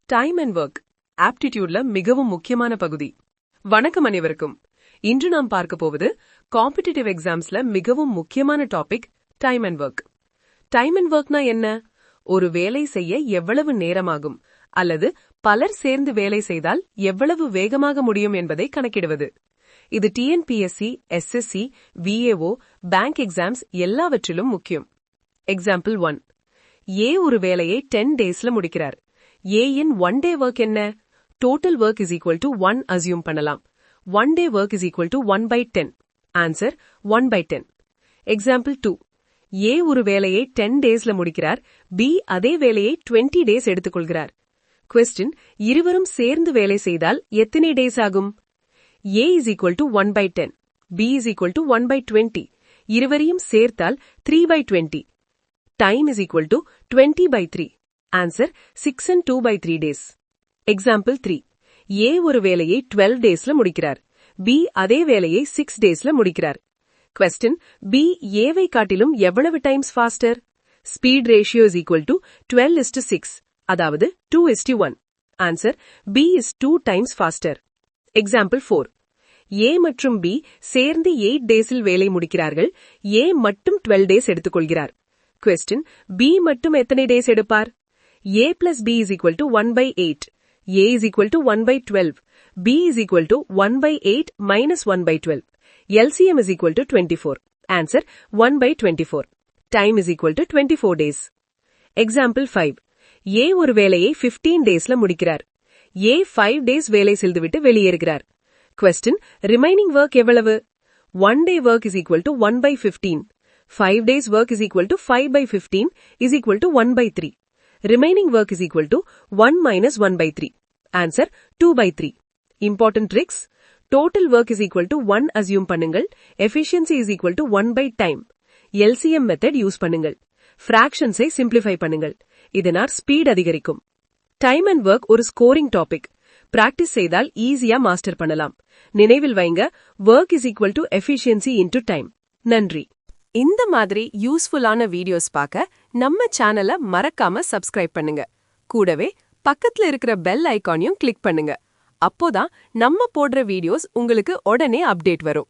Time and work ஆப்டிடியூட்ல மிகவும் முக்கியமான பகுதி. வணக்கம் அனைவருக்கும். இன்று நாம் பார்க்க போவது காம்படிட்டிவ் எக்ஸாம்ஸ்ல மிகவும் முக்கியமான topic time and work. Time and ஒர்க்னா என்ன? ஒரு வேலை செய்ய எவ்வளவு நேரமாகும் அல்லது பலர் சேர்ந்து வேலை செய்தால் எவ்வளவு வேகமாக முடியும் என்பதை கணக்கிடுவது. இது TNPSC, SSC, VAO, bank exams எல்லாவற்றிலும் முக்கியம். எக்ஸாம்பிள் 1. ஏ ஒரு வேலையை 10 டேஸ்ல முடிக்கிறார். ஏயின் 1 day ஒர்க் என்ன? Total work is equal to 1 assume பண்ணலாம். 1 day work is equal to 1/10. Answer 1/10. Example 2. ஏ ஒரு வேலையை 10 டேஸ்ல முடிக்கிறார். பி அதே வேலையை 20 டேஸ் எடுத்துக்கொள்கிறார். கொஸ்டின்: இருவரும் சேர்ந்து வேலை செய்தால் எத்தனை டேஸ் ஆகும்? A is equal to 1/10. B is equal to 1/20. இருவரையும் சேர்த்தால் 3/20. Time is equal to 20/3. Answer 6 and 2/3 days. Example 3. ஏ ஒரு வேலையை 12 டேஸ்ல முடிக்கிறார். பி அதே வேலையை 6 டேஸ்ல முடிக்கிறார். கொஸ்டின்: பி ஏவை காட்டிலும் எவ்வளவு times faster? Speed ratio is equal to 12:6, அதாவது 2:1. Answer B is 2 times faster. Example 4. A மற்றும் பி சேர்ந்து 8 டேஸில் வேலை முடிக்கிறார்கள். ஏ மட்டும் 12 டேஸ் எடுத்துக்கொள்கிறார். கொஸ்டின்: பி மட்டும் எத்தனை டேஸ் எடுப்பார்? A plus B is equal to 1/8. A is equal to 1/12. B is equal to 1/8 minus 1/12. LCM is equal to 24. Answer 1/24. Time is equal to 24 days. Example 5. A ஒரு வேலையை 15 டேஸ்ல முடிக்கிறார். A 5 days வேலை செய்துவிட்டு வெளியேறுகிறார். Question: remaining work எவ்வளவு? 1 day work is equal to 1/15. 5 days work is equal to 5/15 is equal to 1/3. Remaining work is equal to 1 minus 1/3. Answer 2/3. Important tricks. Total work is equal to 1 assume பண்ணுங்கள். Efficiency is equal to 1/time. LCM method use பண்ணுங்கள். Fractions ஐ simplify பண்ணுங்கள். இதனால் speed அதிகரிக்கும். Time and work ஒரு scoring topic. Practice செய்தால் ஈஸியா master பண்ணலாம். நினைவில் வைங்க, work is equal to efficiency into time. நன்றி. இந்த மாதிரி யூஸ்ஃபுல்லான வீடியோஸ் பார்க்க நம்ம சேனலை மறக்காம சப்ஸ்கிரைப் பண்ணுங்க. கூடவே பக்கத்துல இருக்கிற பெல் ஐகானையும் கிளிக் பண்ணுங்க. அப்போதான் நம்ம போடுற வீடியோஸ் உங்களுக்கு உடனே அப்டேட் வரும்.